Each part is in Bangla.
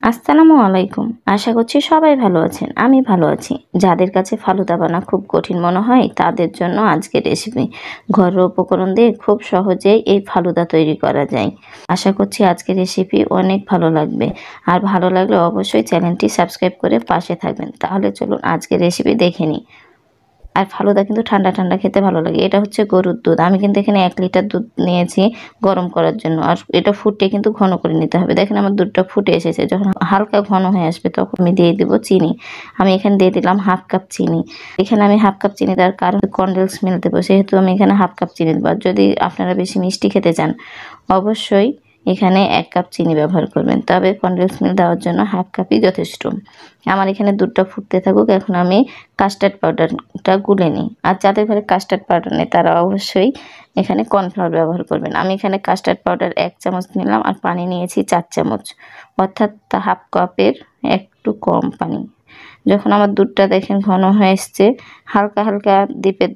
আসসালামু আলাইকুম। আশা করছি সবাই ভালো আছেন। আমি ভালো আছি। যাদের কাছে ফালুদা বানানো খুব কঠিন মনে হয় তাদের জন্য আজকের রেসিপি। ঘরোয়া উপকরণ দিয়ে খুব সহজেই এই ফালুদা তৈরি করা যায়। আশা করছি আজকের রেসিপি অনেক ভালো লাগবে। আর ভালো লাগলে অবশ্যই চ্যানেলটি সাবস্ক্রাইব করে পাশে থাকবেন। তাহলে চলুন আজকের রেসিপি দেখে নিই। আর ফালুদা কিন্তু ঠান্ডা ঠান্ডা খেতে ভালো লাগে। এটা হচ্ছে গরুর দুধ। আমি কিন্তু এখানে ১ লিটার দুধ নিয়েছি গরম করার জন্য। আর এটা ফুটিয়ে কিন্তু ঘন করে নিতে হবে। দেখেন আমার দুধটা ফুটে এসেছে। যখন হালকা ঘন হয়ে আসবে তখন আমি দিয়ে দিব চিনি। আমি এখানে দিয়ে দিলাম 1/2 কাপ চিনি। এখানে আমি 1/2 কাপ চিনি দেওয়ার কারণ কনডেন্স মিল্ক দেবো। সেহেতু আমি এখানে 1/2 কাপ চিনি দেবো। আর যদি আপনারা বেশি মিষ্টি খেতে চান অবশ্যই এখানে 1 কাপ চিনি ব্যবহার করবেন। তবে কনডেন্স মিল্ক দেওয়ার জন্য 1/2 কাপই যথেষ্ট। আমার এখানে দুধটা ফুটতে থাকুক। এখন আমি কাস্টার্ড পাউডারটা গুলে নিই। আর যাদের ঘরে কাস্টার্ড পাউডার নেই তারা অবশ্যই এখানে কর্নফ্লাওয়ার ব্যবহার করবেন। আমি এখানে কাস্টার্ড পাউডার 1 চামচ নিলাম আর পানি নিয়েছি 4 চামচ, অর্থাৎ 1/2 কাপের একটু কম পানি। যখন আমার দুধটা দেখেন ঘন হয়ে এসছে, হালকা হালকা ডিপে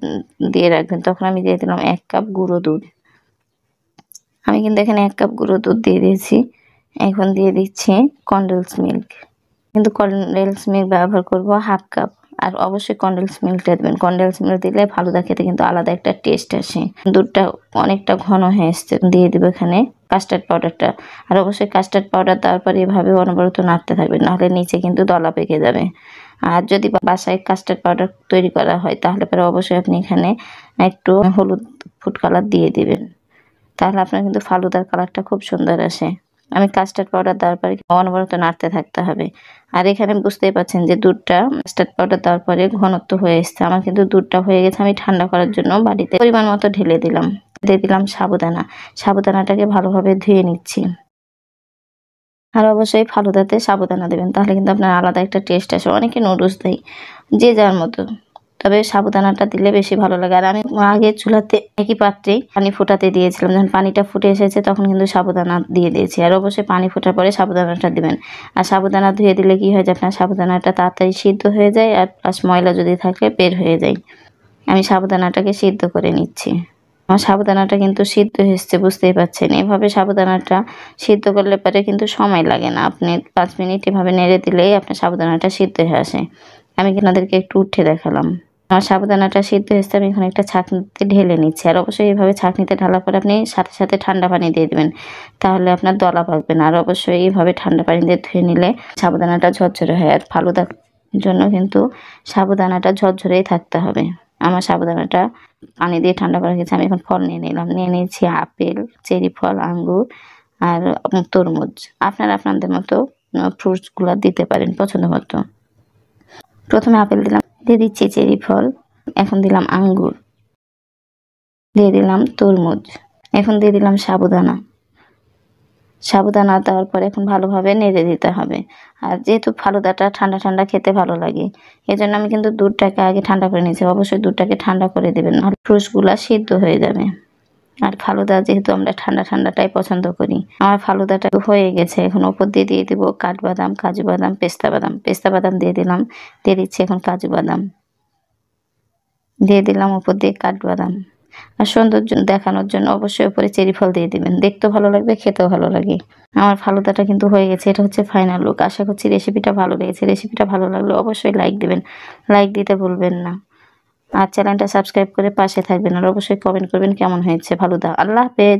দিয়ে রাখবেন। তখন আমি দিয়ে দিলাম 1 কাপ গুঁড়ো দুধ। আমি কিন্তু এখানে 1 কাপ গুঁড়ো দুধ দিয়ে দিয়েছি। এখন দিয়ে দিচ্ছি কনডেন্স মিল্ক। কিন্তু কনডেন্স মিল্ক ব্যবহার করব 1/2 কাপ। আর অবশ্যই কনডেন্স মিল্কটা দেবেন। কনডেন্স মিল্ক দিলে ফালুদা খেতে কিন্তু আলাদা একটা টেস্ট আসে। দুধটা অনেকটা ঘন হয়ে এসছে। দিয়ে দিব এখানে কাস্টার্ড পাউডারটা। আর অবশ্যই কাস্টার্ড পাউডার দেওয়ার পরে এভাবে অনবরত নাড়তে থাকবেন, নাহলে নিচে কিন্তু দলা পেকে যাবে। আর যদি বাসায় কাস্টার্ড পাউডার তৈরি করা হয় তাহলে পরে অবশ্যই আপনি এখানে একটু হলুদ ফুড কালার দিয়ে দিবেন। তাহলে আপনার কিন্তু ফালুদার কালারটা খুব সুন্দর আসে। আমি কাস্টার্ড পাউডার দেওয়ার পরে অনবরত নাড়তে থাকতে হবে। আর এখানে বুঝতেই পারছেন যে দুধটা কাস্টার্ড পাউডার দেওয়ার পরে ঘনত্ব হয়ে এসছে। আমার কিন্তু দুধটা হয়ে গেছে। আমি ঠান্ডা করার জন্য বাড়িতে পরিমাণ মতো ঢেলে দিলাম। দিয়ে দিলাম সাবুদানা। সাবুদানাটাকে ভালোভাবে ধুয়ে নিচ্ছি। আর অবশ্যই ফালুদাতে সাবুদানা দেবেন, তাহলে কিন্তু আপনার আলাদা একটা টেস্ট আসে। অনেকে নুডলস দেয়, যে যার মতো। তবে সাবুদানাটা দিলে বেশি ভালো লাগে। আর আমি আগে চুলাতে একই পাত্রে পানি ফোটাতে দিয়েছিলাম। যখন পানিটা ফুটে এসেছে তখন কিন্তু সাবুদানা দিয়ে দিয়েছি। আর অবশ্যই পানি ফোটার পরে সাবুদানাটা দিবেন। আর সাবুদানা ধুয়ে দিলে কি হয় যে আপনার সাবুদানাটা তাড়াতাড়ি সিদ্ধ হয়ে যায়, আর প্লাস ময়লা যদি থাকে বের হয়ে যায়। আমি সাবুদানাটাকে সিদ্ধ করে নিচ্ছি। আমার সাবুদানাটা কিন্তু সিদ্ধ হয়েছে, বুঝতেই পারছেন। এভাবে সাবুদানাটা সিদ্ধ করলে পরে কিন্তু সময় লাগে না। আপনি 5 মিনিট এভাবে নেড়ে দিলেই আপনার সাবুদানাটা সিদ্ধ হয়ে আসে। আমি আপনাদেরকে একটু উঠে দেখালাম। আমার সাবুদানাটা সিদ্ধ হয়েছে। আমি এখন একটা ছাঁকনিতে ঢেলে নিচ্ছি। আর অবশ্যই এভাবে ছাঁকনিতে ঢালার পর আপনি সাথে সাথে ঠান্ডা পানি দিয়ে দিবেন, তাহলে আপনার দলা পাকবে না। আর অবশ্যই এইভাবে ঠান্ডা পানি দিয়ে ধুয়ে নিলে সাবুদানাটা ঝরঝরে হয়। আর ফালুদার জন্য কিন্তু সাবুদানাটা ঝরঝরেই থাকতে হবে। আমার সাবুদানাটা পানি দিয়ে ঠান্ডা করে রেখেছি। আমি এখন ফল নিয়ে নিলাম। নিয়ে নিয়েছি আপেল, চেরি ফল, আঙ্গুর আর তরমুজ। আপনারা আপনাদের মতো ফ্রুটসগুলো দিতে পারেন পছন্দ মতো। প্রথমে আপেল দিলাম, দিয়ে দিচ্ছি চেরি ফল, এখন দিলাম আঙ্গুর, দিয়ে দিলাম তরমুজ, এখন দিয়ে দিলাম সাবুদানা। সাবুদানা দেওয়ার পর এখন ভালোভাবে নেড়ে দিতে হবে। আর যেহেতু ফালুদাটা ঠান্ডা ঠান্ডা খেতে ভালো লাগে, এজন্য আমি কিন্তু দুধটাকে আগে ঠান্ডা করে নিয়েছি। অবশ্যই দুধটাকে ঠান্ডা করে দেবেন, নাহলে ফ্রুটসগুলা সিদ্ধ হয়ে যাবে। আর ফালুদা যেহেতু আমরা ঠান্ডা ঠান্ডাটাই পছন্দ করি। আমার ফালুদাটা হয়ে গেছে। এখন ওপর দিয়ে দিয়ে দিব কাঠবাদাম, কাজু বাদাম, পেস্তা বাদাম। পেস্তা বাদাম দিয়ে দিলাম। দিয়ে দিচ্ছি এখন কাজু বাদাম। দিয়ে দিলাম উপর দিয়ে কাঠবাদাম। আর সৌন্দর্য দেখানোর জন্য অবশ্যই উপরে চেরি ফল দিয়ে দিবেন। দেখতেও ভালো লাগবে, খেতেও ভালো লাগে। আমার ফালুদাটা কিন্তু হয়ে গেছে। এটা হচ্ছে ফাইনাল লুক। আশা করছি রেসিপিটা ভালো লেগেছে। রেসিপিটা ভালো লাগলে অবশ্যই লাইক দিবেন। লাইক দিতে ভুলবেন না। আর চ্যানেলটা সাবস্ক্রাইব করে পাশে থাকবেন। আর অবশ্যই কমেন্ট করবেন কেমন হয়েছে ফালুদা। আল্লাহ হাফেজ।